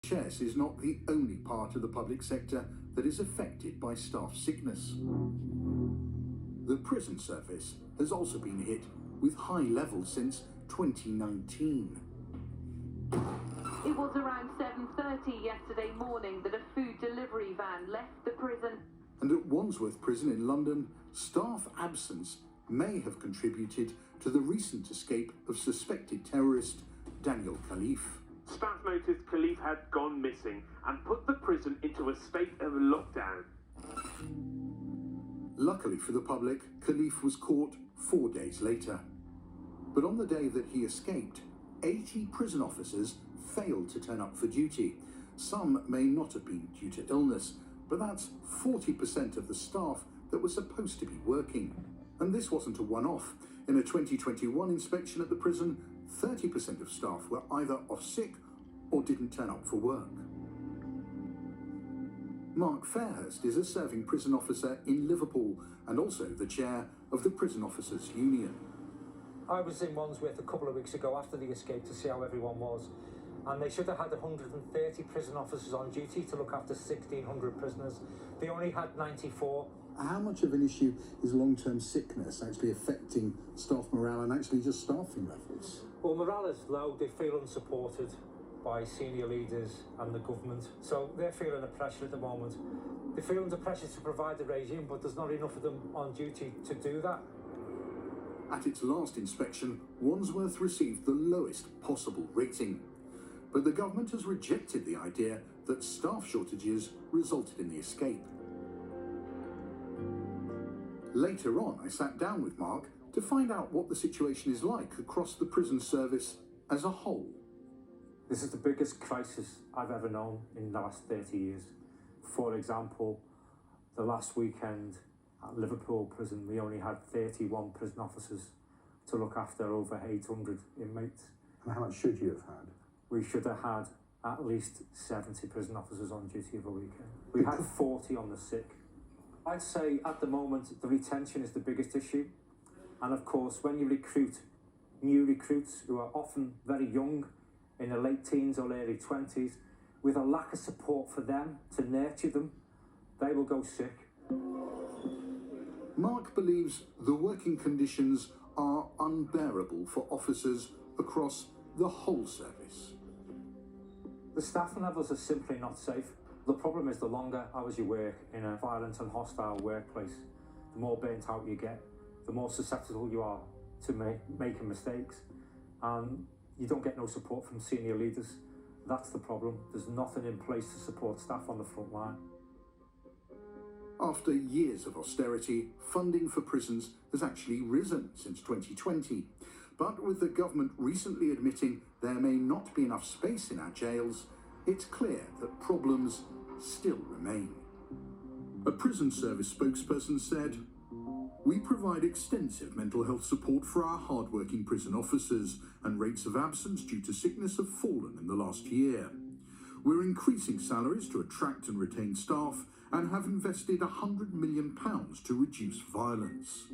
NHS is not the only part of the public sector that is affected by staff sickness. The prison service has also been hit with high levels since 2019. It was around 7:30 yesterday morning that a food delivery van left the prison. And at Wandsworth Prison in London, staff absence may have contributed to the recent escape of suspected terrorist Daniel Khalif. Staff noticed Khalif had gone missing and put the prison into a state of lockdown. Luckily for the public, Khalif was caught 4 days later. But on the day that he escaped, 80 prison officers failed to turn up for duty. Some may not have been due to illness, but that's 40% of the staff that were supposed to be working. And this wasn't a one-off. In a 2021 inspection at the prison, 30% of staff were either off sick or didn't turn up for work. Mark Fairhurst is a serving prison officer in Liverpool and also the chair of the Prison Officers Union. I was in Wandsworth a couple of weeks ago after the escape to see how everyone was, and they should have had 130 prison officers on duty to look after 1,600 prisoners. They only had 94. How much of an issue is long-term sickness actually affecting staff morale and actually just staffing levels? Well, morale is low. They feel unsupported by senior leaders and the government, so they're feeling the pressure at the moment. They feel under pressure to provide the regime, but there's not enough of them on duty to do that. At its last inspection, Wandsworth received the lowest possible rating. But the government has rejected the idea that staff shortages resulted in the escape. Later on, I sat down with Mark to find out what the situation is like across the prison service as a whole. This is the biggest crisis I've ever known in the last 30 years. For example, the last weekend at Liverpool Prison, we only had 31 prison officers to look after over 800 inmates. And how much should you have had? We should have had at least 70 prison officers on duty over a weekend. We had 40 on the sick. I'd say at the moment the retention is the biggest issue. And of course, when you recruit new recruits who are often very young, in their late teens or early 20s, with a lack of support for them to nurture them, they will go sick. Mark believes the working conditions are unbearable for officers across the whole service. The staffing levels are simply not safe. The problem is the longer hours you work in a violent and hostile workplace, the more burnt out you get, the more susceptible you are to making mistakes, and you don't get no support from senior leaders. That's the problem. There's nothing in place to support staff on the front line. After years of austerity, funding for prisons has actually risen since 2020. But with the government recently admitting there may not be enough space in our jails, it's clear that problems still remain. A prison service spokesperson said, "We provide extensive mental health support for our hard-working prison officers, and rates of absence due to sickness have fallen in the last year. We're increasing salaries to attract and retain staff and have invested £100 million to reduce violence."